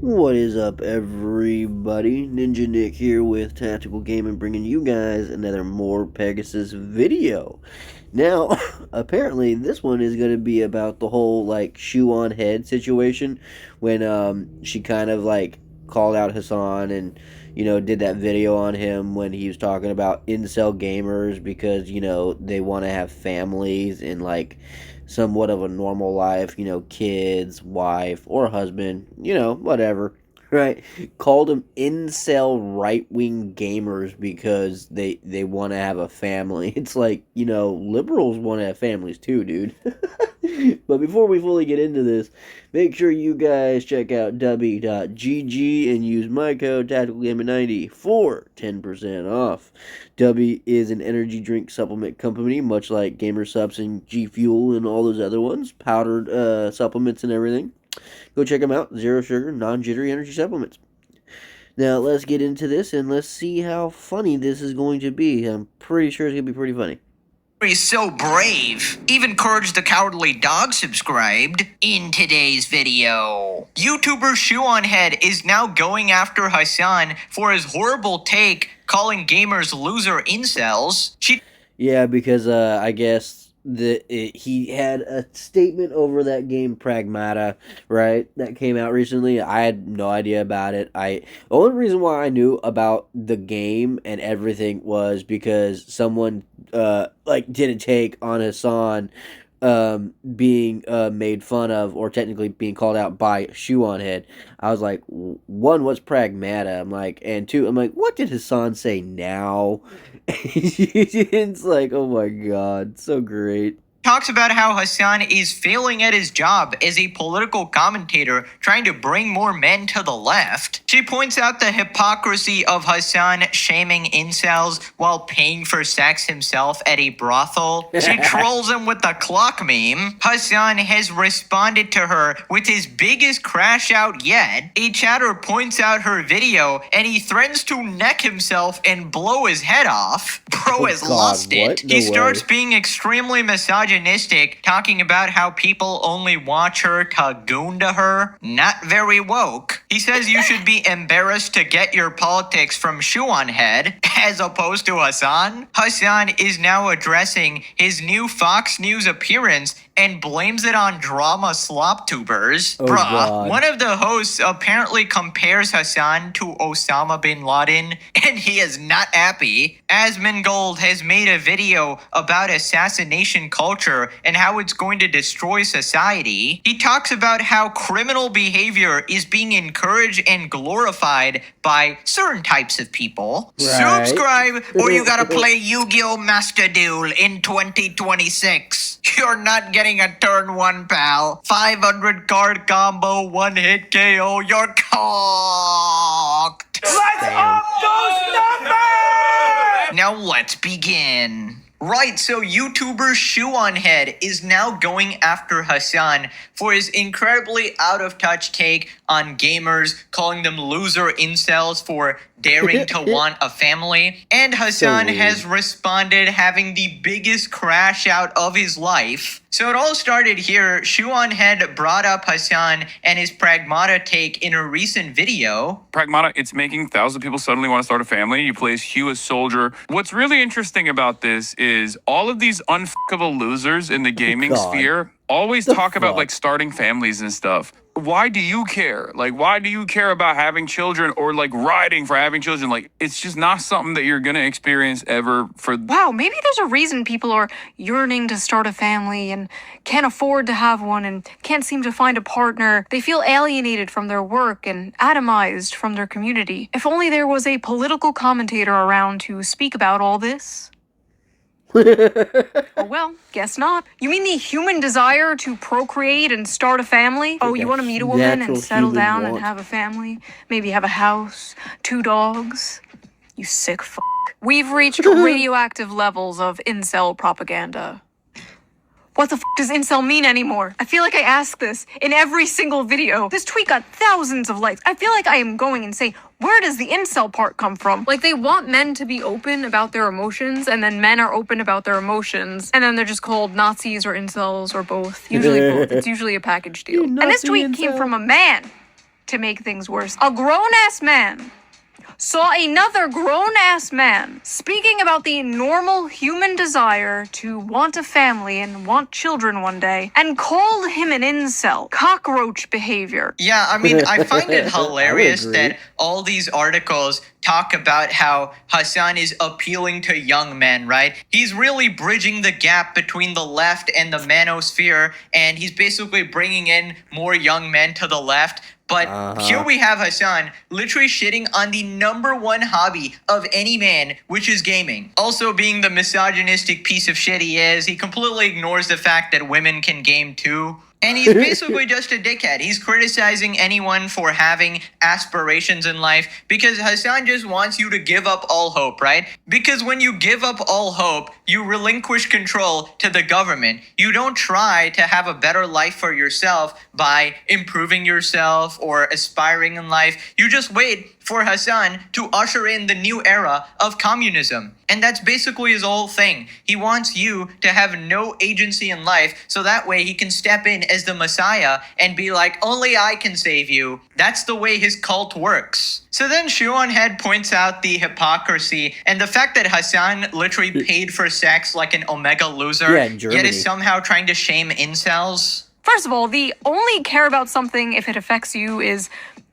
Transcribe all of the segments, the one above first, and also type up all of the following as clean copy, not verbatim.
What is up, everybody? Ninja Nick here with Tactical Gaming, bringing you guys another more Pegasus video. Now, apparently, this one is going to be about the whole like ShoeOnHead situation when she kind of like called out Hasan and did that video on him when he was talking about incel gamers because they want to have families and like somewhat of a normal life, kids, wife, or husband, whatever, right? Called them incel right-wing gamers because they want to have a family. It's like, liberals want to have families too, dude. But before we fully get into this, make sure you guys check out w.gg and use my code TacticalGaming90 for 10% off. W is an energy drink supplement company, much like Gamer Subs and G Fuel and all those other ones, powdered supplements and everything. Go check them out. Zero sugar, non-jittery energy supplements. Now, let's get into this and let's see how funny this is going to be. I'm pretty sure it's going to be pretty funny. He's so brave. Even Courage the Cowardly Dog subscribed. In today's video, YouTuber ShoeOnHead is now going after Hasan for his horrible take calling gamers loser incels. Yeah, because I guess he had a statement over that game Pragmata, right? That came out recently. I had no idea about it. The only reason why I knew about the game and everything was because someone did a take on Hasan being made fun of, or technically being called out by ShoeOnHead. I was like, one, what's Pragmata? I'm like, and two, I'm like, what did Hasan say now? It's like, oh my god, so great. Talks about how Hasan is failing at his job as a political commentator trying to bring more men to the left. She points out the hypocrisy of Hasan shaming incels while paying for sex himself at a brothel. She trolls him with the clock meme. Hasan has responded to her with his biggest crash out yet. A chatter points out her video and he threatens to neck himself and blow his head off. Bro has lost it. No He starts way. being extremely misogynistic, talking about how people only watch her to goon to her. Not very woke. He says you should be embarrassed to get your politics from ShoeOnHead, as opposed to Hasan. Hasan is now addressing his new Fox News appearance and blames it on drama slop tubers. Oh, God. One of the hosts apparently compares Hasan to Osama bin Laden, and he is not happy. Asmongold has made a video about assassination culture and how it's going to destroy society. He talks about how criminal behavior is being encouraged and glorified by certain types of people. Right. Subscribe or you gotta play Yu-Gi-Oh! Master Duel in 2026. You're not getting a turn one, pal. 500 card combo, one hit KO, you're cocked. Let's up those numbers! Now let's begin. Right, so YouTuber ShoeOnHead is now going after Hasan for his incredibly out-of-touch take on gamers, calling them loser incels for daring to want a family. And Hasan has responded having the biggest crash out of his life. So it all started here. ShoeOnHead brought up Hasan and his Pragmata take in a recent video. Pragmata, it's making thousands of people suddenly want to start a family. You play as Hugh as Soldier. What's really interesting about this is all of these unfuckable losers in the gaming sphere always talk about like starting families and stuff. Why do you care? Like, why do you care about having children or like riding for having children? Like, it's just not something that you're gonna experience ever for. Wow, maybe there's a reason people are yearning to start a family and can't afford to have one and can't seem to find a partner. They feel alienated from their work and atomized from their community. If only there was a political commentator around to speak about all this. Oh, well, guess not. You mean the human desire to procreate and start a family? Oh, you want to meet a woman and settle down and have a family? Maybe have a house, 2 dogs? You sick f***. We've reached radioactive levels of incel propaganda. What the f*** does incel mean anymore? I feel like I ask this in every single video. This tweet got thousands of likes. I feel like I am going insane. Where does the incel part come from? Like, they want men to be open about their emotions, and then men are open about their emotions, and then they're just called Nazis or incels or both. Usually both. It's usually a package deal. And this tweet came from a man. to make things worse, a grown-ass man saw another grown-ass man speaking about the normal human desire to want a family and want children one day, and called him an incel. Cockroach behavior. Yeah, I mean, I find it hilarious that all these articles talk about how Hasan is appealing to young men, right? He's really bridging the gap between the left and the manosphere, and he's basically bringing in more young men to the left. But here we have Hasan literally shitting on the #1 hobby of any man, which is gaming. Also, being the misogynistic piece of shit he is, he completely ignores the fact that women can game too. And he's basically just a dickhead. He's criticizing anyone for having aspirations in life because Hasan just wants you to give up all hope, right? Because when you give up all hope, you relinquish control to the government. You don't try to have a better life for yourself by improving yourself or aspiring in life. You just wait for Hasan to usher in the new era of communism. And that's basically his whole thing. He wants you to have no agency in life so that way he can step in as the Messiah and be like, only I can save you. That's the way his cult works. So then ShoeOnHead points out the hypocrisy and the fact that Hasan literally paid for sex like an omega loser, yet is somehow trying to shame incels. First of all, the only care about something if it affects you is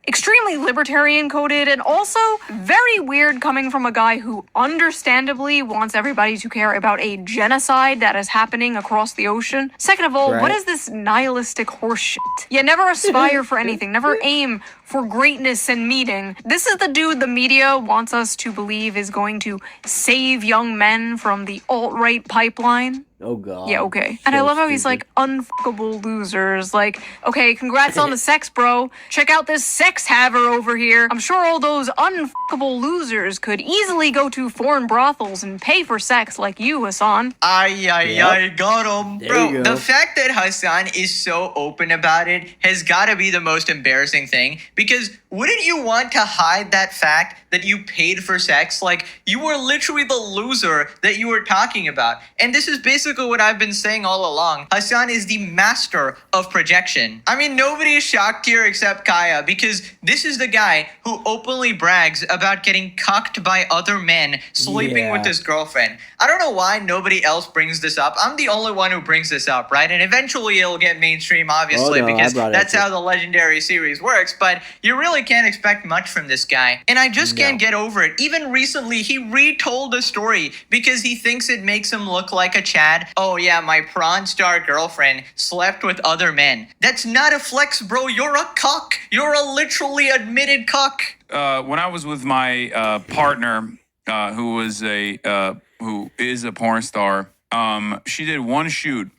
extremely libertarian coded and also very weird coming from a guy who understandably wants everybody to care about a genocide that is happening across the ocean. Second of all, what is this nihilistic horseshit? You never aspire for anything, never aim for greatness and meaning. This is the dude the media wants us to believe is going to save young men from the alt-right pipeline. Oh, God. Yeah, okay. And I love how he's like, unfuckable losers. Like, okay, congrats on the sex, bro. Check out this sex haver over here. I'm sure all those unfuckable losers could easily go to foreign brothels and pay for sex like you, Hasan. I got him. Bro, the fact that Hasan is so open about it has got to be the most embarrassing thing. Because wouldn't you want to hide that fact that you paid for sex? Like, you were literally the loser that you were talking about. And this is basically what I've been saying all along. Hasan is the master of projection. I mean, nobody is shocked here except Kaya, because this is the guy who openly brags about getting cucked by other men, sleeping with his girlfriend. I don't know why nobody else brings this up. I'm the only one who brings this up, right? And eventually it'll get mainstream, obviously, because that's how the legendary series works. But you really can't expect much from this guy. And I just can't get over it. Even recently, he retold the story because he thinks it makes him look like a Chad. Oh yeah, my prawn star girlfriend slept with other men. That's not a flex, bro. You're a cuck. You're a literally admitted cuck. When I was with my partner, who is a porn star, she did one shoot.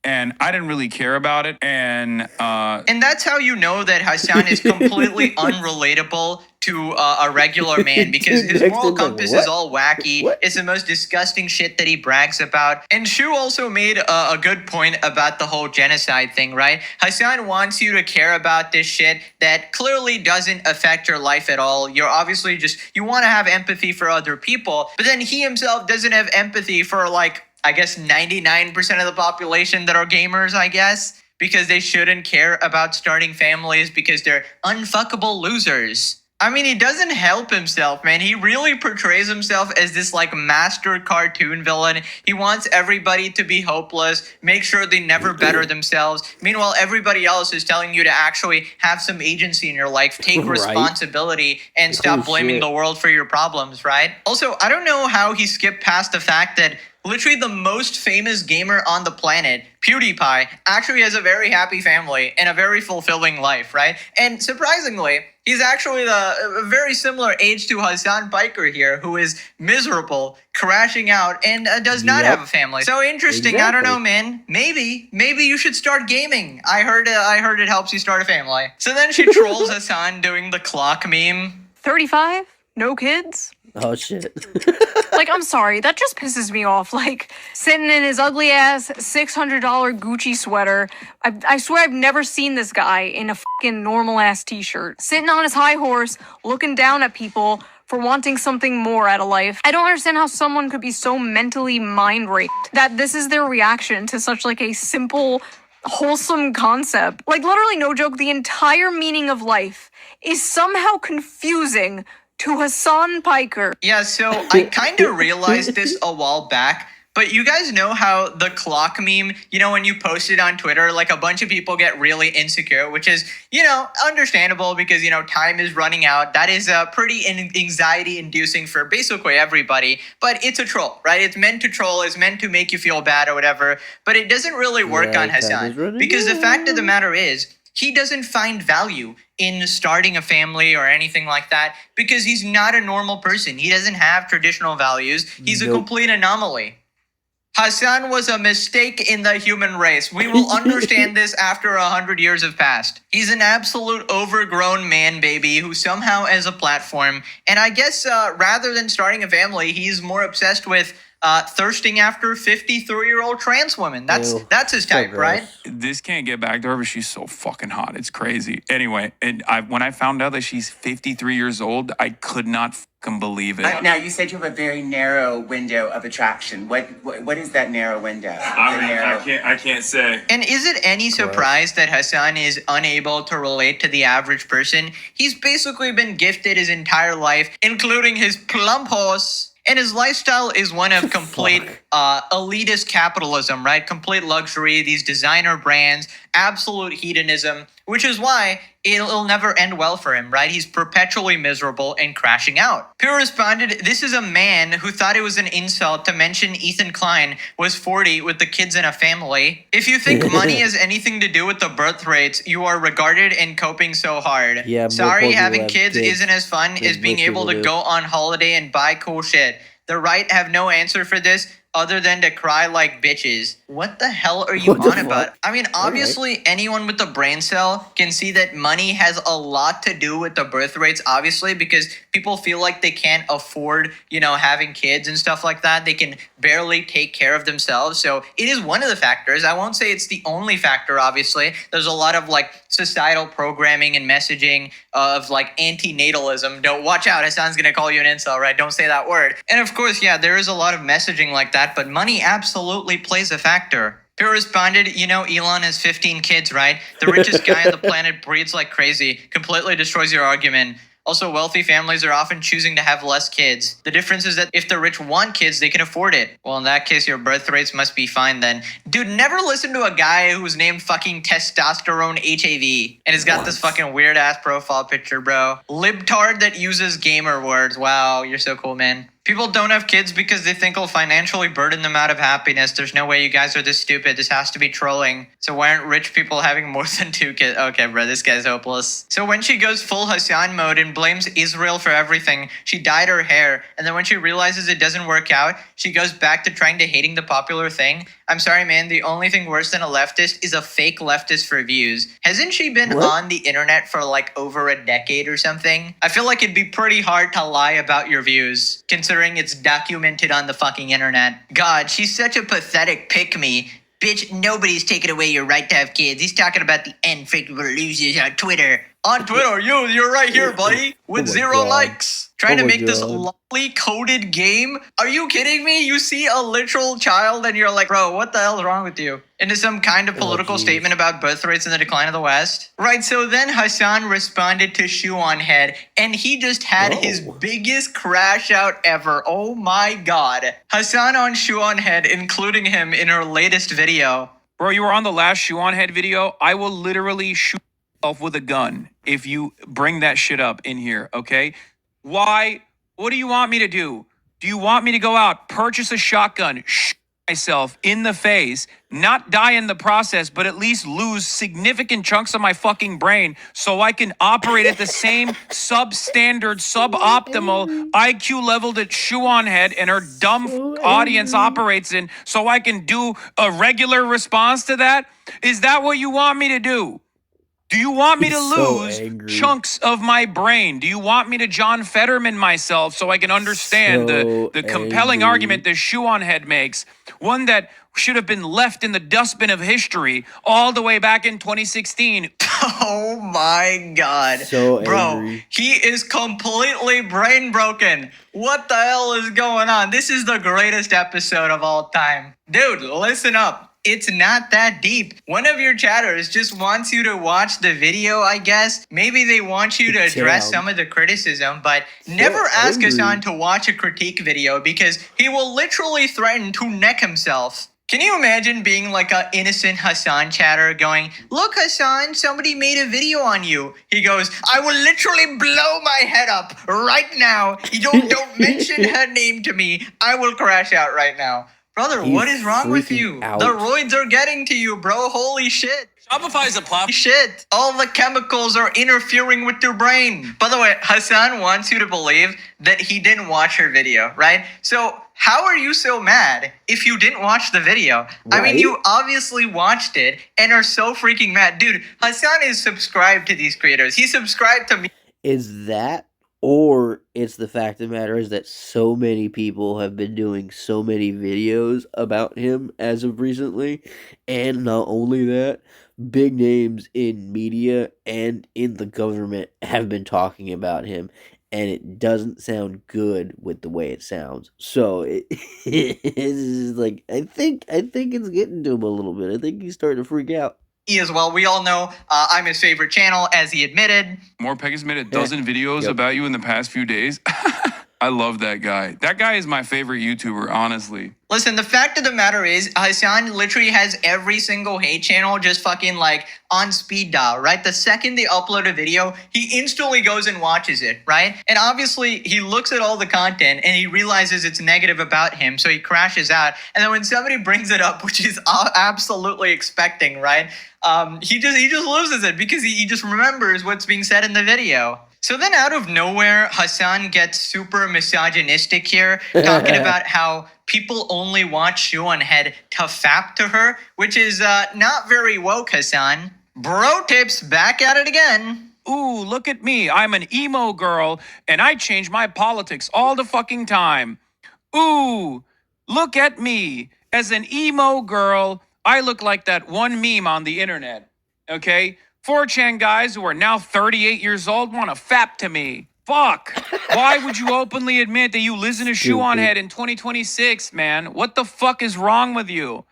And I didn't really care about it. And that's how you know that Hasan is completely unrelatable to a regular man, because his moral compass is all wacky. It's the most disgusting shit that he brags about. And Shu also made a good point about the whole genocide thing, right? Hasan wants you to care about this shit that clearly doesn't affect your life at all. You're obviously you want to have empathy for other people, but then he himself doesn't have empathy for, like, I guess 99% of the population that are gamers, I guess, because they shouldn't care about starting families because they're unfuckable losers. I mean, he doesn't help himself, man. He really portrays himself as this, like, master cartoon villain. He wants everybody to be hopeless, make sure they never better themselves. Meanwhile, everybody else is telling you to actually have some agency in your life, take responsibility, and stop blaming the world for your problems, right? Also, I don't know how he skipped past the fact that literally the most famous gamer on the planet, PewDiePie, actually has a very happy family and a very fulfilling life, right? And surprisingly, he's actually a very similar age to Hasan Piker here, who is miserable, crashing out, and does not have a family. So interesting. I don't know, man. Maybe you should start gaming. I heard it helps you start a family. So then she trolls Hasan doing the clock meme. 35? No kids? Oh, shit. Like, I'm sorry, that just pisses me off. Like, sitting in his ugly ass $600 Gucci sweater. I swear I've never seen this guy in a fucking normal ass t-shirt. Sitting on his high horse, looking down at people for wanting something more out of life. I don't understand how someone could be so mentally mind raped that this is their reaction to such, like, a simple wholesome concept. Like, literally, no joke, the entire meaning of life is somehow confusing to Hasan Piker. Yeah, so I kind of realized this a while back, but you guys know how the clock meme, when you post it on Twitter, like a bunch of people get really insecure, which is, understandable because, time is running out. That is pretty anxiety inducing for basically everybody, but it's a troll, right? It's meant to troll, it's meant to make you feel bad or whatever, but it doesn't really work on Hasan because the fact of the matter is, he doesn't find value in starting a family or anything like that because he's not a normal person. He doesn't have traditional values. He's a complete anomaly. Hasan was a mistake in the human race. We will understand this after 100 years have passed. He's an absolute overgrown man baby who somehow has a platform. And I guess rather than starting a family, he's more obsessed with thirsting after 53-year-old trans women. That's his type, right? This can't get back to her, but she's so fucking hot. It's crazy. Anyway, and when I found out that she's 53 years old, I could not fucking believe it. Now, you said you have a very narrow window of attraction. What is that narrow window? I can't say. And is it any surprise that Hasan is unable to relate to the average person? He's basically been gifted his entire life, including his plump horse. And his lifestyle is one of complete elitist capitalism, right? Complete luxury, these designer brands, absolute hedonism, which is why it'll never end well for him, right? He's perpetually miserable and crashing out. Pure responded, this is a man who thought it was an insult to mention Ethan Klein was 40 with the kids in a family. If you think money has anything to do with the birth rates, you are regarded and coping so hard. Yeah, sorry, having kids isn't as fun as being able to go on holiday and buy cool shit. The right have no answer for this other than to cry like bitches. What the hell are you on about? I mean, obviously, anyone with a brain cell can see that money has a lot to do with the birth rates, obviously, because people feel like they can't afford, having kids and stuff like that. They can barely take care of themselves. So it is one of the factors. I won't say it's the only factor, obviously. There's a lot of societal programming and messaging of antinatalism. Don't watch out. Hasan's going to call you an incel, right? Don't say that word. And of course, yeah, there is a lot of messaging like that, but money absolutely plays a factor. Pure responded, Elon has 15 kids, right? The richest guy on the planet breeds like crazy, completely destroys your argument. Also, wealthy families are often choosing to have less kids. The difference is that if the rich want kids, they can afford it. Well, in that case, your birth rates must be fine then. Dude, never listen to a guy who's named fucking Testosterone HAV and has got this fucking weird ass profile picture, bro. Libtard that uses gamer words. Wow, you're so cool, man. People don't have kids because they think it'll financially burden them out of happiness. There's no way you guys are this stupid. This has to be trolling. So why aren't rich people having more than 2 kids? Okay, bro, this guy's hopeless. So when she goes full Hasan mode and blames Israel for everything, she dyed her hair. And then when she realizes it doesn't work out, she goes back to trying to hating the popular thing. I'm sorry, man. The only thing worse than a leftist is a fake leftist for views. Hasn't she been on the internet for over a decade or something? I feel like it'd be pretty hard to lie about your views, considering it's documented on the fucking internet. God, she's such a pathetic pick-me. Bitch, nobody's taking away your right to have kids. He's talking about the unfrequentable losers on Twitter. On Twitter, you're right here, buddy, with 0 likes. Trying to make this lovely coded game? Are you kidding me? You see a literal child and you're like, bro, what the hell is wrong with you? Into some kind of political statement about birth rates and the decline of the West? Right, so then Hasan responded to ShoeOnHead and he just had his biggest crash out ever. Oh my god. Hasan on ShoeOnHead, including him in her latest video. Bro, you were on the last ShoeOnHead video. I will literally shoot myself with a gun if you bring that shit up in here, okay? Why? What do you want me to do? Do you want me to go out, purchase a shotgun, shoot myself in the face, not die in the process, but at least lose significant chunks of my fucking brain so I can operate at the same substandard, suboptimal IQ level that ShoeOnHead and her dumb audience operates in so I can do a regular response to that? Is that what you want me to do? Do you want me to lose chunks of my brain? Do you want me to John Fetterman myself so I can understand the compelling argument that ShoeOnHead makes? One that should have been left in the dustbin of history all the way back in 2016. Oh my god. Bro, he is completely brain broken. What the hell is going on? This is the greatest episode of all time. Dude, listen up. It's not that deep. One of your chatters just wants you to watch the video, I guess. Maybe they want you to address some of the criticism, but never ask Hasan to watch a critique video because he will literally threaten to neck himself. Can you imagine being like an innocent Hasan chatter going, look, Hasan, somebody made a video on you. He goes, I will literally blow my head up right now. You don't mention her name to me. I will crash out right now. Brother, what is wrong with you? The roids are getting to you, bro. Holy shit. Shopify's a platform. Shit. All the chemicals are interfering with your brain. By the way, Hasan wants you to believe that he didn't watch her video, right? So how are you so mad if you didn't watch the video? Right? I mean, you obviously watched it and are so freaking mad. Dude, Hasan is subscribed to these creators. He's subscribed to me. Is that, or it's the fact of the matter is that so many people have been doing so many videos about him as of recently, and not only that, big names in media and in the government have been talking about him, and it doesn't sound good with the way it sounds. So it's like I think it's getting to him a little bit. I think he's starting to freak out. As well. We all know I'm his favorite channel, as he admitted. More Peg has made a dozen videos about you in the past few days. I love that guy. That guy is my favorite YouTuber, honestly. Listen, the fact of the matter is, Hasan literally has every single hate channel just fucking like on speed dial, right? The second they upload a video, he instantly goes and watches it, right? And obviously, he looks at all the content and he realizes it's negative about him, so he crashes out. And then when somebody brings it up, which is absolutely expecting, right? He just loses it because he just remembers what's being said in the video. So then out of nowhere, Hasan gets super misogynistic here, talking about how people only want ShoeOnHead to fap to her, which is not very woke, Hasan. Bro tips back at it again. Ooh, look at me. I'm an emo girl, and I change my politics all the fucking time. Ooh, look at me. As an emo girl, I look like that one meme on the internet, okay? 4chan guys who are now 38 years old want to fap to me. Fuck. Why would you openly admit that you listen to ShoeOnHead in 2026, man? What the fuck is wrong with you?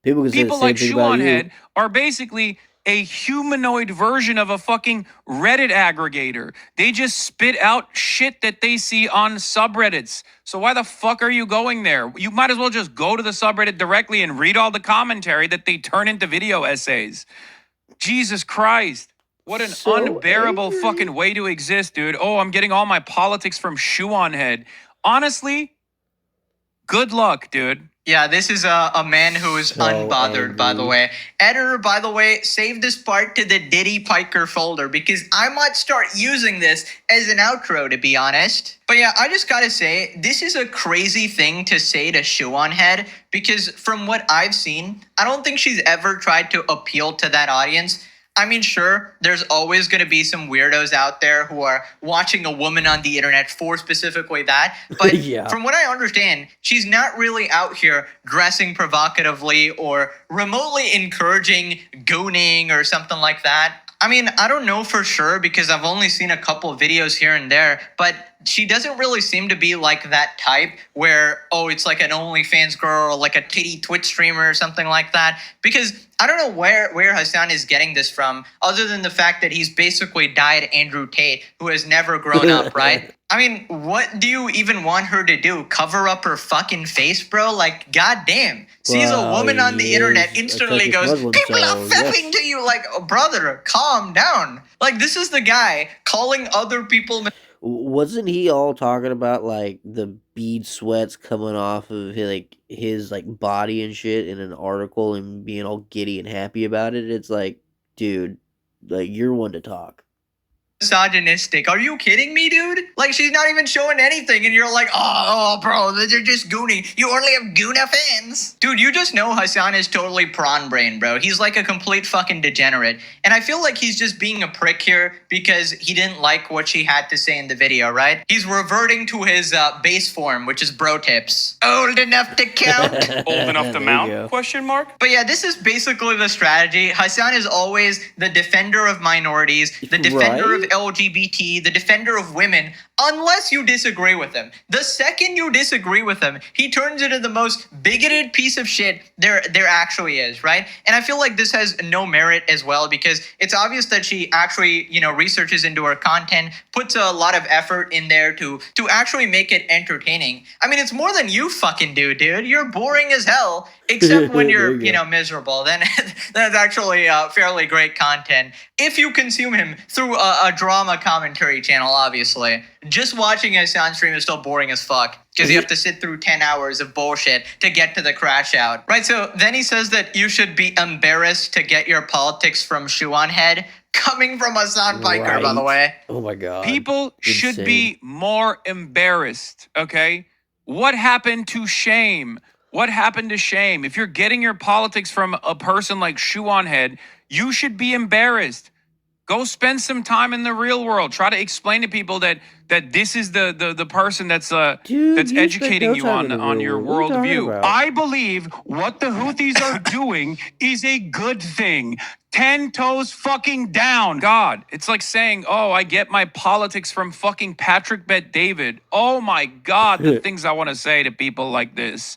People like ShoeOnHead are basically a humanoid version of a fucking Reddit aggregator. They just spit out shit that they see on subreddits. So why the fuck are you going there? You might as well just go to the subreddit directly and read all the commentary that they turn into video essays. Jesus Christ. What an unbearable fucking way to exist, dude. Oh, I'm getting all my politics from ShoeOnHead. Honestly, good luck, dude. Yeah, this is a man who is unbothered, by the way. Editor, by the way, save this part to the Diddy Piker folder because I might start using this as an outro, to be honest. But yeah, I just gotta say, this is a crazy thing to say to ShoeOnHead because from what I've seen, I don't think she's ever tried to appeal to that audience. I mean, sure, there's always going to be some weirdos out there who are watching a woman on the internet for specifically that. But from what I understand, she's not really out here dressing provocatively or remotely encouraging gooning or something like that. I mean, I don't know for sure because I've only seen a couple of videos here and there, but she doesn't really seem to be like that type where, oh, it's like an OnlyFans girl or like a titty Twitch streamer or something like that. Because I don't know where Hasan is getting this from, other than the fact that he's basically died Andrew Tate, who has never grown up, right? I mean, what do you even want her to do? Cover up her fucking face, bro? Like, goddamn. Sees a woman on the internet, instantly goes, people are fapping to you. Like, oh, brother, calm down. Like, this is the guy calling other people... Wasn't he all talking about like the bead sweats coming off of his body and shit in an article and being all giddy and happy about it? It's like, dude, like you're one to talk. Misogynistic. Are you kidding me, dude? Like, she's not even showing anything, and you're like, oh, bro, they're just gooning. You only have Goona fans. Dude, you just know Hasan is totally prawn brain, bro. He's like a complete fucking degenerate. And I feel like he's just being a prick here because he didn't like what she had to say in the video, right? He's reverting to his base form, which is bro tips. Old enough to count? Old enough to mount? Question mark? But yeah, this is basically the strategy. Hasan is always the defender of minorities, the defender of LGBT, the defender of women, unless you disagree with him. The second you disagree with him, he turns into the most bigoted piece of shit there actually is, right? And I feel like this has no merit as well, because it's obvious that she actually, researches into her content, puts a lot of effort in there to actually make it entertaining. I mean, it's more than you fucking do, dude. You're boring as hell, except when you're, miserable. Then that's actually fairly great content if you consume him through a drama commentary channel, obviously. Just watching Hasan stream is still boring as fuck, because you have to sit through 10 hours of bullshit to get to the crash out. Right, so then he says that you should be embarrassed to get your politics from ShoeOnHead, coming from Hasan Piker, by the way. Oh my god. People should be more embarrassed, okay? What happened to shame? What happened to shame? If you're getting your politics from a person like ShoeOnHead, you should be embarrassed. Go spend some time in the real world. Try to explain to people that this is the person that's educating you on your worldview. I believe what the Houthis are doing is a good thing. 10 toes fucking down. God, it's like saying, oh, I get my politics from fucking Patrick Bet-David. Oh my God, the things I want to say to people like this.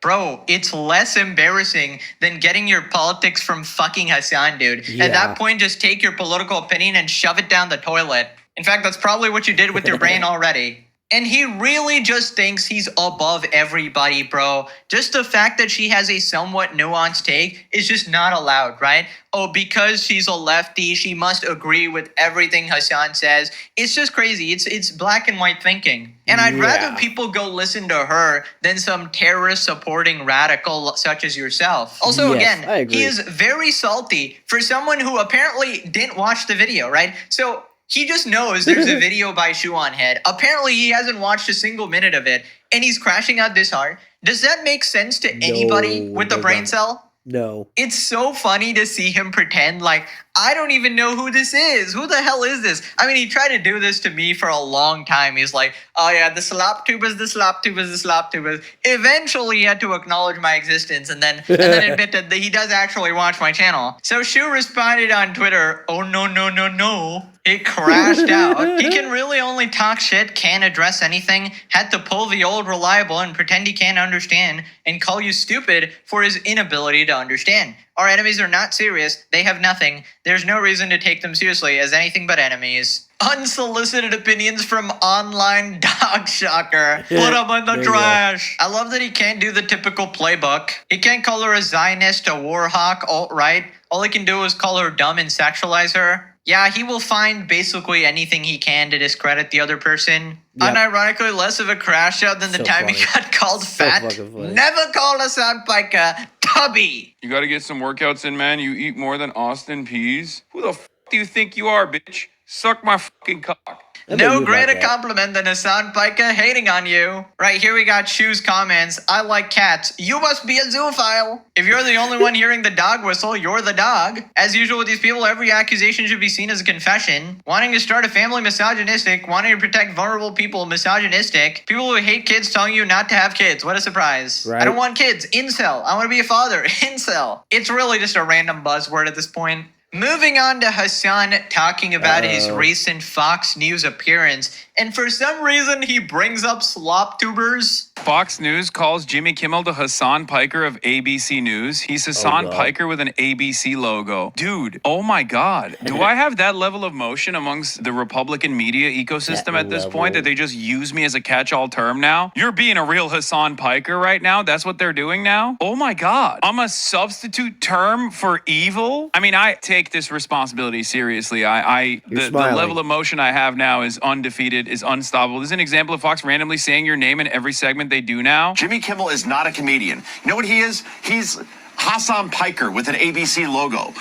Bro, it's less embarrassing than getting your politics from fucking Hasan, dude. At that point, just take your political opinion and shove it down the toilet. In fact, that's probably what you did with your brain already. And he really just thinks he's above everybody, bro. Just the fact that she has a somewhat nuanced take is just not allowed, right? Oh, because she's a lefty, she must agree with everything Hasan says. It's just crazy. It's black and white thinking. And I'd rather people go listen to her than some terrorist-supporting radical such as yourself. Also, again, he is very salty for someone who apparently didn't watch the video, right? So he just knows there's a video by ShoeOnHead. Apparently, he hasn't watched a single minute of it, and he's crashing out this hard. Does that make sense to anybody with a brain cell? No. It's so funny to see him pretend like, I don't even know who this is. Who the hell is this? I mean, he tried to do this to me for a long time. He's like, oh yeah, the slop tubers, the slop tubers, the slop tubers. Eventually, he had to acknowledge my existence and then admitted that he does actually watch my channel. So Shue responded on Twitter, oh no, no, no, no. It crashed out. He can really only talk shit, can't address anything, had to pull the old reliable and pretend he can't understand, and call you stupid for his inability to understand. Our enemies are not serious. They have nothing. There's no reason to take them seriously as anything but enemies. Unsolicited opinions from online dog shocker. Put him in the trash. I love that he can't do the typical playbook. He can't call her a Zionist, a war hawk, alt-right. All he can do is call her dumb and sexualize her. Yeah, he will find basically anything he can to discredit the other person. Yep. Unironically, less of a crash out than the time he got called fat. Never called Hasan Piker tubby. You gotta get some workouts in, man. You eat more than Austin peas. Who the f do you think you are, bitch? Suck my fucking cock. No greater compliment than Hasan Piker hating on you. Right, here we got Shue's comments. I like cats. You must be a zoophile. If you're the only one hearing the dog whistle, you're the dog. As usual with these people, every accusation should be seen as a confession. Wanting to start a family, misogynistic. Wanting to protect vulnerable people, misogynistic. People who hate kids telling you not to have kids. What a surprise. Right. I don't want kids. Incel. I want to be a father. Incel. It's really just a random buzzword at this point. Moving on to Hasan talking about his recent Fox News appearance, and for some reason he brings up slop tubers. Fox News calls Jimmy Kimmel the Hasan Piker of ABC News. He's Hasan Piker with an ABC logo. Dude, oh my God. Do I have that level of motion amongst the Republican media ecosystem at this point that they just use me as a catch-all term now? You're being a real Hasan Piker right now? That's what they're doing now? Oh my God. I'm a substitute term for evil? I mean, I take this responsibility seriously. The level of motion I have now is undefeated, is unstoppable. This is an example of Fox randomly saying your name in every segment they do now. Jimmy Kimmel is not a comedian. You know what he is? He's Hasan Piker with an ABC logo.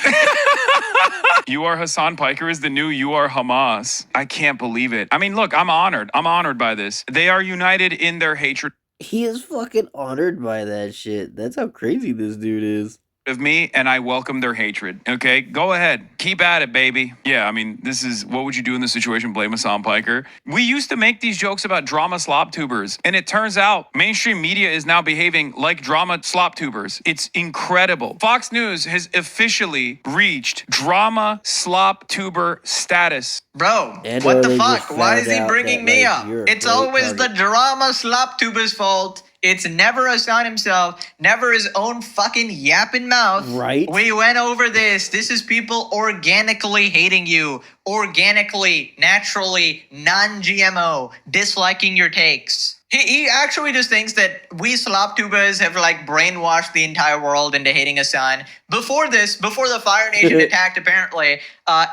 You Are Hasan Piker is the new You Are Hamas. I can't believe it. I mean, look, I'm honored. I'm honored by this. They are united in their hatred. He is fucking honored by that shit. That's how crazy this dude is. of me, and I welcome their hatred. Okay, go ahead, keep at it, baby. Yeah, I mean, this is what would you do in this situation? Blame Hasan Piker. We used to make these jokes about drama slop tubers, and it turns out mainstream media is now behaving like drama slop tubers. It's incredible. Fox News has officially reached drama slop tuber status. Bro, And what the they fuck? just Why found is he out bringing that, me like, up? you're a It's great always the target. drama slop tuber's fault. It's never Hasan himself, never his own fucking yapping mouth. Right? We went over this. This is people organically hating you. Organically, naturally, non-GMO, disliking your takes. He actually just thinks that we slop tubers have like brainwashed the entire world into hating Hasan. Before this, before the Fire Nation attacked, apparently,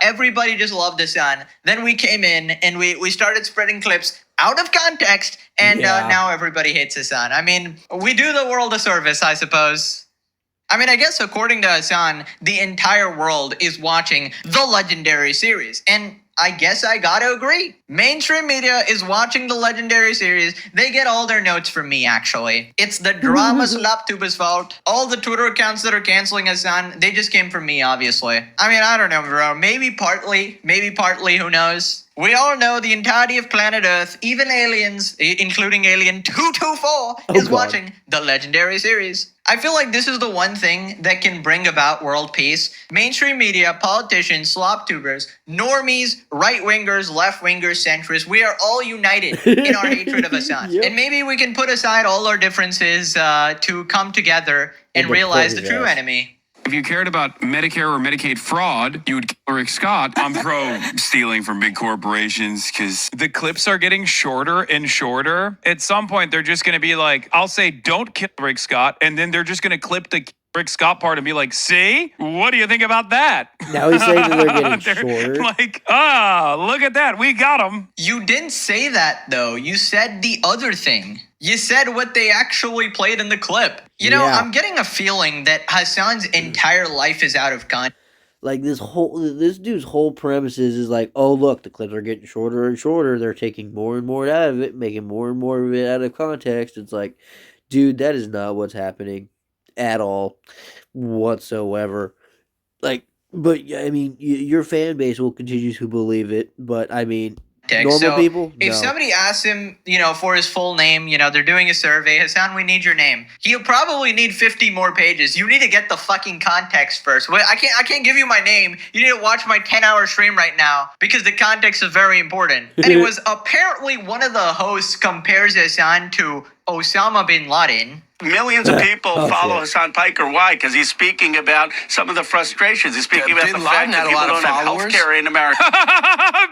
everybody just loved Hasan. Then we came in and we started spreading clips out of context, and now everybody hates Hasan. I mean, we do the world a service, I suppose. I mean, I guess according to Hasan, the entire world is watching the Legendary series, and I guess I gotta agree. Mainstream media is watching the Legendary series. They get all their notes from me, actually. It's the drama slop tuber's fault. All the Twitter accounts that are canceling Hasan, they just came from me, obviously. I mean, I don't know, bro. Maybe partly, who knows? We all know the entirety of planet Earth, even aliens, including Alien 224, is watching the Legendary series. I feel like this is the one thing that can bring about world peace. Mainstream media, politicians, slop tubers, normies, right-wingers, left-wingers, centrists, we are all united in our hatred of Hasan. Yep. And maybe we can put aside all our differences to come together and realize the true enemy. If you cared about Medicare or Medicaid fraud, you would kill Rick Scott. I'm pro stealing from big corporations because the clips are getting shorter and shorter. At some point, they're just going to be like, I'll say, don't kill Rick Scott. And then they're just going to clip the Rick Scott part and be like, see? What do you think about that? Now he's saying that they're getting shorter. Like, look at that. We got him. You didn't say that, though. You said the other thing. You said what they actually played in the clip. You know, I'm getting a feeling that Hasan's entire life is out of context. Like this dude's whole premise is like, oh look, the clips are getting shorter and shorter. They're taking more and more out of it, making more and more of it out of context. It's like, dude, that is not what's happening at all, whatsoever. Like, but I mean, your fan base will continue to believe it. But I mean, normal people, if no. somebody asks him, for his full name, they're doing a survey, Hasan, we need your name. He'll probably need 50 more pages. You need to get the fucking context first. Wait, I can't give you my name. You need to watch my 10-hour stream right now because the context is very important. And it was apparently one of the hosts compares Hasan to Osama bin Laden. Millions of people follow Hasan Piker. Why? Because he's speaking about some of the frustrations. He's speaking about the fact that people don't have health care in America.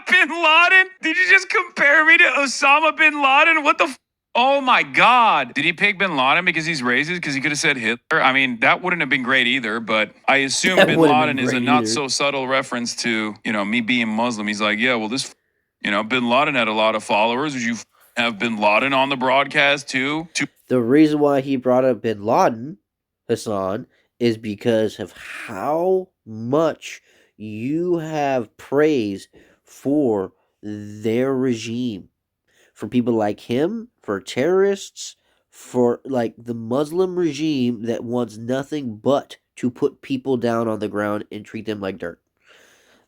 Bin Laden? Did you just compare me to Osama bin Laden? What the Oh my God. Did he pick bin Laden because he's racist? Because he could have said Hitler? I mean, that wouldn't have been great either, but I assume bin Laden is a not so subtle reference to, me being Muslim. He's like, yeah, well, bin Laden had a lot of followers. Would you have bin Laden on the broadcast too? The reason why he brought up bin Laden, Hasan, is because of how much you have praise for their regime. For people like him, for terrorists, for like the Muslim regime that wants nothing but to put people down on the ground and treat them like dirt.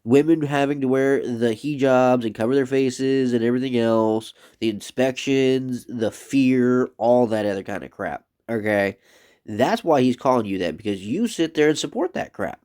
Women having to wear the hijabs and cover their faces and everything else, the inspections, the fear, all that other kind of crap. Okay? That's why he's calling you that, because you sit there and support that crap.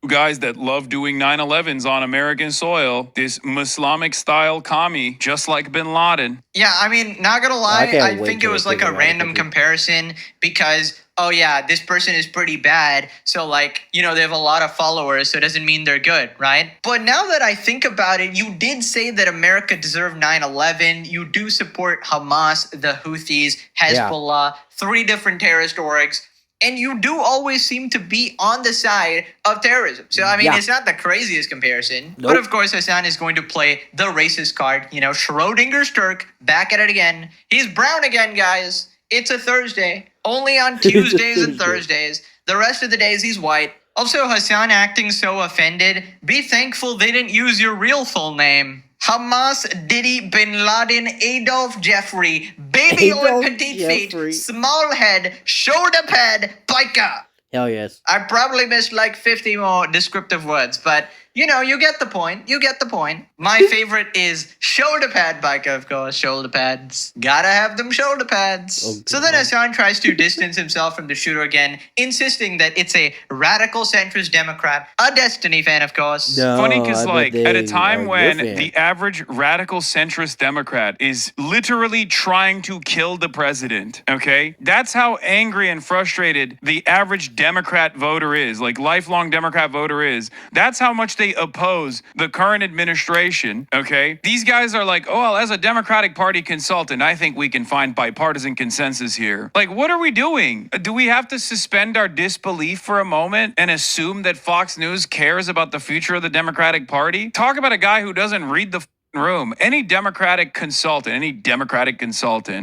Guys that love doing 9/11s on American soil, this Islamic style commie, just like bin Laden. Yeah, I mean, not gonna lie, I think it was like a random comparison because, oh yeah, this person is pretty bad, so like, they have a lot of followers, so it doesn't mean they're good, right? But now that I think about it, you did say that America deserved 9/11, you do support Hamas, the Houthis, Hezbollah, 3 different terrorist orgs, and you do always seem to be on the side of terrorism. So, I mean, it's not the craziest comparison. Nope. But, of course, Hasan is going to play the racist card. Schrodinger's Turk, back at it again. He's brown again, guys. It's a Thursday. Only on Tuesdays and Thursdays. The rest of the days, he's white. Also, Hasan acting so offended. Be thankful they didn't use your real full name. Hamas, Diddy, Bin Laden, Adolf Jeffrey, baby or petite feet, small head, shoulder pad, Piker. Hell yes. I probably missed like 50 more descriptive words, but you know, you get the point. You get the point. My favorite is shoulder pad biker, of course. Shoulder pads. Gotta have them shoulder pads. Oh, so then Hasan tries to distance himself from the shooter again, insisting that it's a radical centrist Democrat, a Destiny fan, of course. No, Funny because, I bet like, they at a are time your when fan. the average radical centrist Democrat is literally trying to kill the president, okay? That's how angry and frustrated the average Democrat voter is, like, lifelong Democrat voter is. That's how much they oppose the current administration, okay? These guys are like, oh, well, as a Democratic Party consultant, I think we can find bipartisan consensus here. Like, what are we doing? Do we have to suspend our disbelief for a moment and assume that Fox News cares about the future of the Democratic Party? Talk about a guy who doesn't read the room. Any Democratic consultant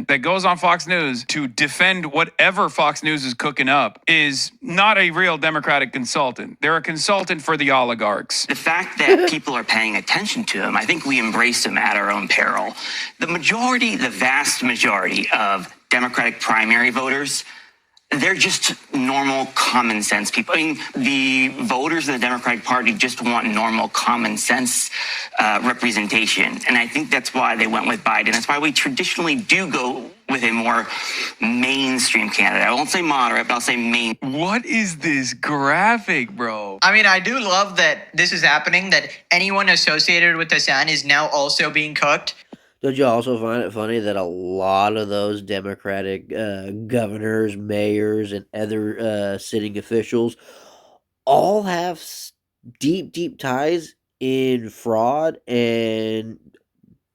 that goes on Fox News to defend whatever Fox News is cooking up is not a real Democratic consultant. They're a consultant for the oligarchs. The fact that people are paying attention to him, I think we embrace him at our own peril. The vast majority of Democratic primary voters, they're just normal, common sense people. I mean, the voters of the Democratic Party just want normal, common sense representation. And I think that's why they went with Biden. That's why we traditionally do go with a more mainstream candidate. I won't say moderate, but I'll say main. What is this graphic, bro? I mean, I do love that this is happening, that anyone associated with Hasan is now also being cooked. Don't you also find it funny that a lot of those Democratic governors, mayors, and other sitting officials all have deep, deep ties in fraud and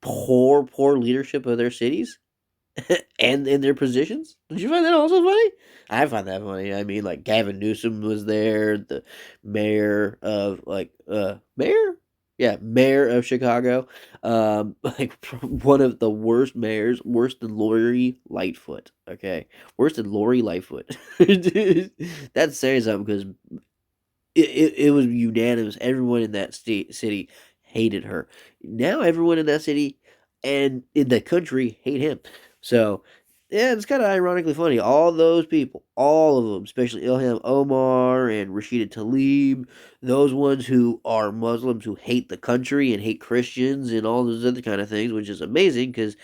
poor leadership of their cities and in their positions? Did you find that also funny? I find that funny. I mean, like, Gavin Newsom was there, the mayor of, mayor of Chicago. Like, one of the worst mayors, worse than Lori Lightfoot. Okay, worse than Lori Lightfoot. That's saying something, because it was unanimous. Everyone in that city hated her. Now everyone in that city and in the country hate him. So yeah, it's kind of ironically funny. All those people, all of them, especially Ilham Omar and Rashida Tlaib, those ones who are Muslims who hate the country and hate Christians and all those other kind of things, which is amazing, because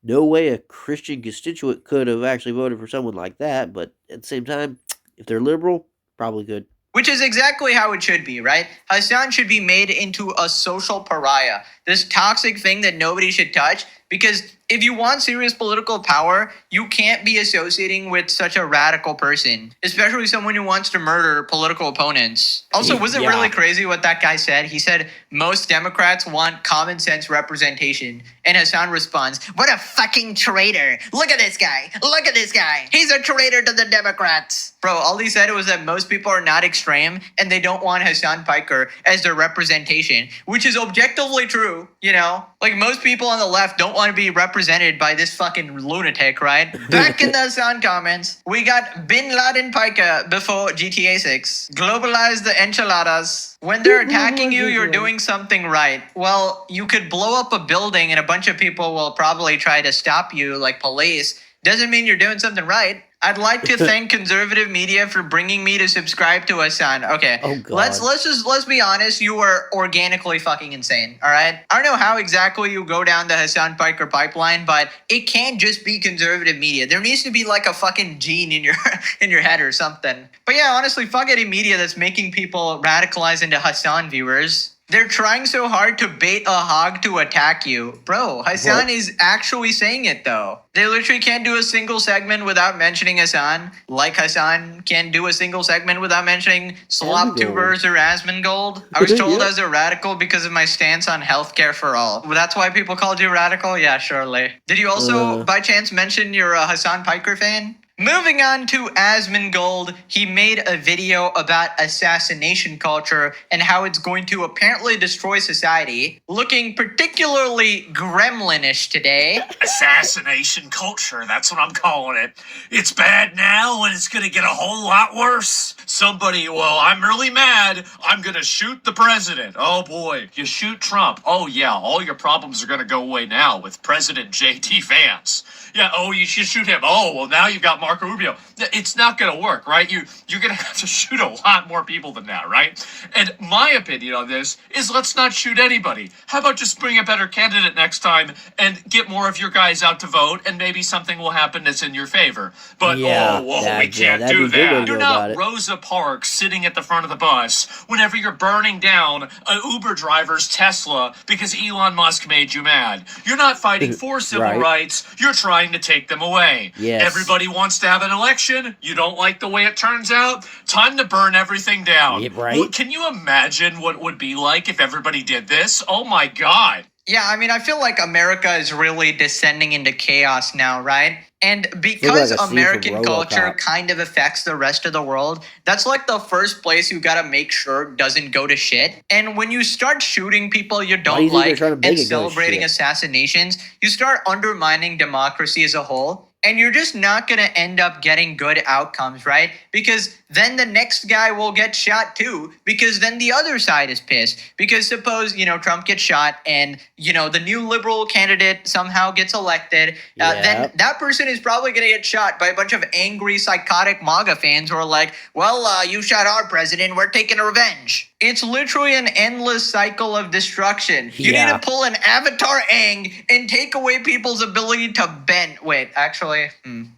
no way a Christian constituent could have actually voted for someone like that. But at the same time, if they're liberal, probably could. Which is exactly how it should be, right? Hasan should be made into a social pariah, this toxic thing that nobody should touch, because if you want serious political power, you can't be associating with such a radical person, especially someone who wants to murder political opponents. Also, was it really crazy what that guy said? He said, most Democrats want common sense representation. And Hasan responds, what a fucking traitor. Look at this guy. Look at this guy. He's a traitor to the Democrats. Bro, all he said was that most people are not extreme and they don't want Hasan Piker as their representation, which is objectively true, you know? Like, most people on the left don't want to be represented by this fucking lunatic, right? Back in the Hasan comments, we got Bin Laden Piker before GTA 6. Globalize the enchiladas. When they're attacking you, you're doing something right. Well, you could blow up a building and a bunch of people will probably try to stop you, like police. Doesn't mean you're doing something right. I'd like to thank conservative media for bringing me to subscribe to Hasan. Okay, let's be honest. You are organically fucking insane. All right. I don't know how exactly you go down the Hasan Piker pipeline, but it can't just be conservative media. There needs to be like a fucking gene in your head or something. But yeah, honestly, fuck any media that's making people radicalize into Hasan viewers. They're trying so hard to bait a hog to attack you. Bro, Hasan is actually saying it, though. They literally can't do a single segment without mentioning Hasan. Like Hasan can't do a single segment without mentioning slop tubers or Asmongold. I was told as a radical because of my stance on healthcare for all. That's why people called you radical? Yeah, surely. Did you also, by chance, mention you're a Hasan Piker fan? Moving on to Asmongold, he made a video about assassination culture and how it's going to apparently destroy society, looking particularly gremlinish today. Assassination culture, that's what I'm calling it. It's bad now and it's gonna get a whole lot worse. I'm really mad. I'm gonna shoot the president. Oh boy, you shoot Trump. Oh yeah, all your problems are gonna go away now with President J.D. Vance. Yeah, oh, you should shoot him. Oh, well, now you've got Marco Rubio. It's not going to work, right? You're going to have to shoot a lot more people than that, right? And my opinion on this is let's not shoot anybody. How about just bring a better candidate next time and get more of your guys out to vote, and maybe something will happen that's in your favor. But, we can't do that. You're not Rosa Parks sitting at the front of the bus whenever you're burning down an Uber driver's Tesla because Elon Musk made you mad. You're not fighting for civil rights. You're trying to take them away. Yes. Everybody wants to have an election. You don't like the way it turns out. Time to burn everything down. Yeah, right? Can you imagine what it would be like if everybody did this? Oh my God. Yeah, I mean, I feel like America is really descending into chaos now, right? And because like American culture kind of affects the rest of the world, that's like the first place you gotta make sure doesn't go to shit. And when you start shooting people you don't like and celebrating assassinations, you start undermining democracy as a whole. And you're just not going to end up getting good outcomes, right? Because then the next guy will get shot too, because then the other side is pissed. Because suppose, Trump gets shot and, the new liberal candidate somehow gets elected, then that person is probably going to get shot by a bunch of angry, psychotic MAGA fans who are like, well, you shot our president, we're taking revenge. It's literally an endless cycle of destruction. You need to pull an Avatar Aang and take away people's ability to bend. Wait, actually,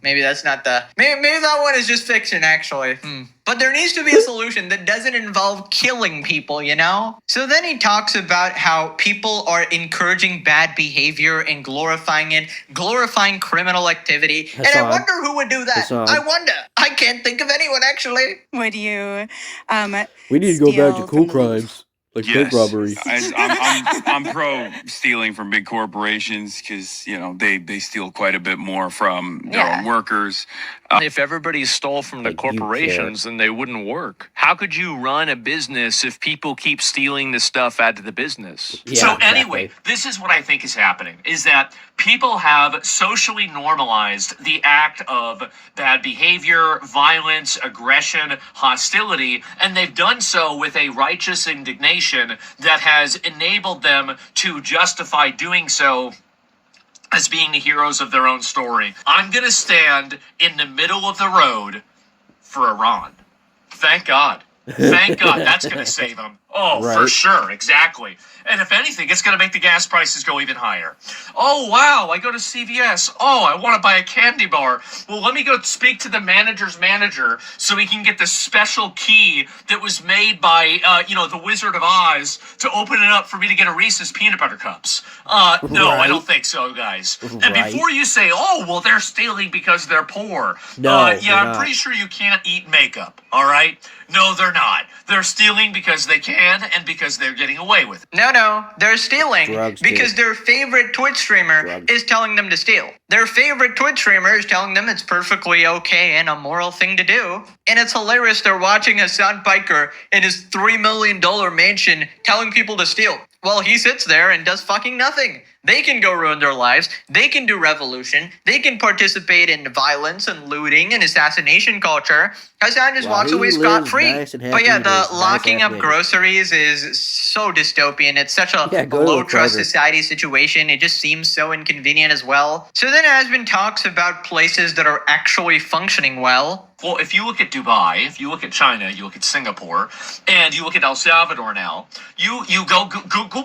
maybe that's not the... Maybe that one is just fiction, actually. But there needs to be a solution that doesn't involve killing people, So then he talks about how people are encouraging bad behavior and glorifying it, glorifying criminal activity. And I wonder who would do that. I wonder. I can't think of anyone, actually. Would you, we need to go back to cool crimes. Like bank robberies. I'm pro stealing from big corporations because, they steal quite a bit more from their own workers. If everybody stole from the corporations, then they wouldn't work. How could you run a business if people keep stealing the stuff out of the business? Yeah, so anyway, this is what I think is happening, is that people have socially normalized the act of bad behavior, violence, aggression, hostility, and they've done so with a righteous indignation that has enabled them to justify doing so as being the heroes of their own story. I'm going to stand in the middle of the road for Iran. Thank God. Thank God. That's going to save them. Oh, for sure. Exactly. And if anything, it's going to make the gas prices go even higher. Oh, wow. I go to CVS. Oh, I want to buy a candy bar. Well, let me go speak to the manager's manager so he can get the special key that was made by, the Wizard of Oz to open it up for me to get a Reese's peanut butter cups. No, I don't think so, guys. And before you say, oh, well, they're stealing because they're poor. I'm pretty sure you can't eat makeup. All right? No, they're not. They're stealing because they can and because they're getting away with it. No, they're stealing because their favorite Twitch streamer is telling them to steal. Their favorite Twitch streamer is telling them it's perfectly okay and a moral thing to do. And it's hilarious they're watching Hasan Piker in his $3 million mansion telling people to steal. Well, he sits there and does fucking nothing. They can go ruin their lives. They can do revolution. They can participate in violence and looting and assassination culture. Hasan just walks away scot-free. But yeah, the locking up groceries is so dystopian. It's such a low-trust society situation. It just seems so inconvenient as well. So then Asbin talks about places that are actually functioning well. Well, if you look at Dubai, if you look at China, you look at Singapore, and you look at El Salvador now, you go Google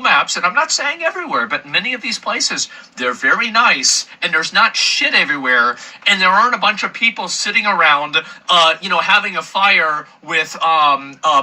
Maps, and I'm not saying everywhere, but many of these places, they're very nice, and there's not shit everywhere, and there aren't a bunch of people sitting around, having a fire with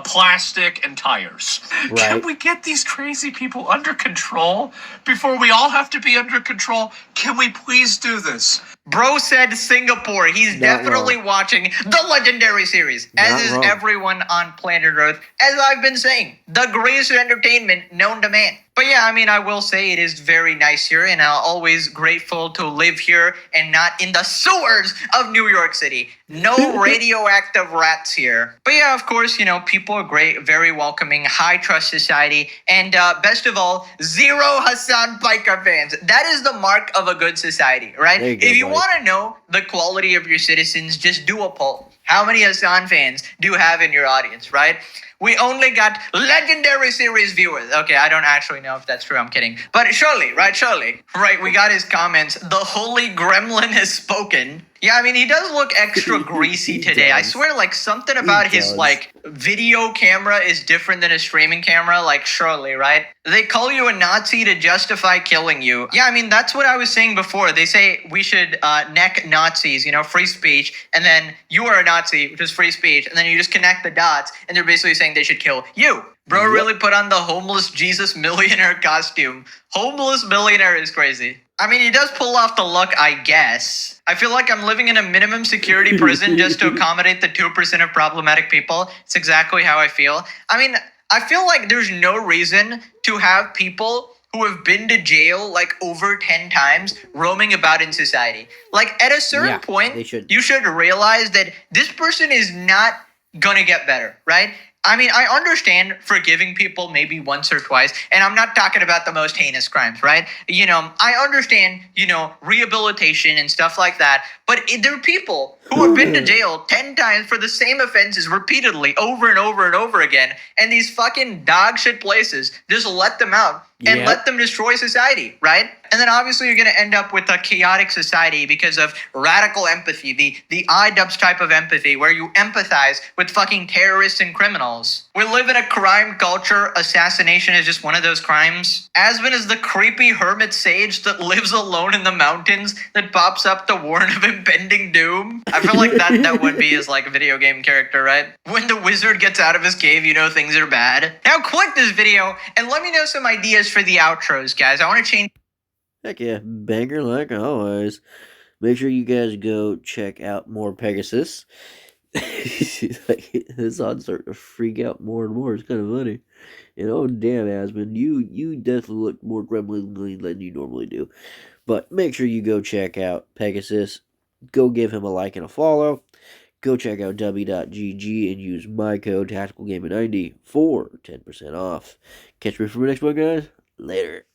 plastic and tires. Can we get these crazy people under control before we all have to be under control? Can we please do this? Bro said Singapore. He's definitely watching the legendary series, as is everyone on planet Earth, as I've been saying. The greatest entertainment known to man. But yeah, I will say it is very nice here, and I'm always grateful to live here and not in the sewers of New York City. No radioactive rats here. But yeah, of course, people are great, very welcoming, high trust society, and best of all, zero Hasan Piker fans. That is the mark of a good society, right? If you want to know the quality of your citizens, just do a poll. How many Hasan fans do you have in your audience, right? We only got legendary series viewers. Okay, I don't actually know if that's true. I'm kidding. But surely, right? Surely. Right, we got his comments. The holy gremlin has spoken. Yeah, I mean, he does look extra greasy today. I swear, like, something about his, like, video camera is different than his streaming camera, like, surely, right? They call you a Nazi to justify killing you. Yeah, I mean, that's what I was saying before. They say we should neck Nazis, you know, free speech, and then you are a Nazi, which is free speech, and then you just connect the dots, and they're basically saying they should kill you. Bro really put on the homeless Jesus millionaire costume. Homeless millionaire is crazy. I mean, he does pull off the look, I guess. I feel like I'm living in a minimum security prison just to accommodate the 2% of problematic people. It's exactly how I feel. I mean, I feel like there's no reason to have people who have been to jail like over 10 times roaming about in society. Like, at a certain point, you should realize that this person is not gonna get better, right? I mean, I understand forgiving people maybe once or twice, and I'm not talking about the most heinous crimes, right? You know, I understand, you know, rehabilitation and stuff like that, but there are people who have been to jail 10 times for the same offenses repeatedly over and over and over again, and these fucking dog shit places just let them out and let them destroy society, right? And then obviously you're going to end up with a chaotic society because of radical empathy, the iDubbbz type of empathy where you empathize with fucking terrorists and criminals. We live in a crime culture. Assassination is just one of those crimes. Asvin is the creepy hermit sage that lives alone in the mountains that pops up to warn of impending doom. I feel like that would be his like video game character, right? When the wizard gets out of his cave, you know things are bad. Now click this video and let me know some ideas for the outros, guys. I want to change. Heck yeah, banger like always. Make sure you guys go check out more Pegasus. Hasan's starting to freak out more and more. It's kind of funny. And oh damn, Asmund, you definitely look more gremlin than you normally do. But make sure you go check out Pegasus. Go give him a like and a follow. Go check out w.gg and use my code TacticalGaming90 for 10% off. Catch me for my next one, guys. Later.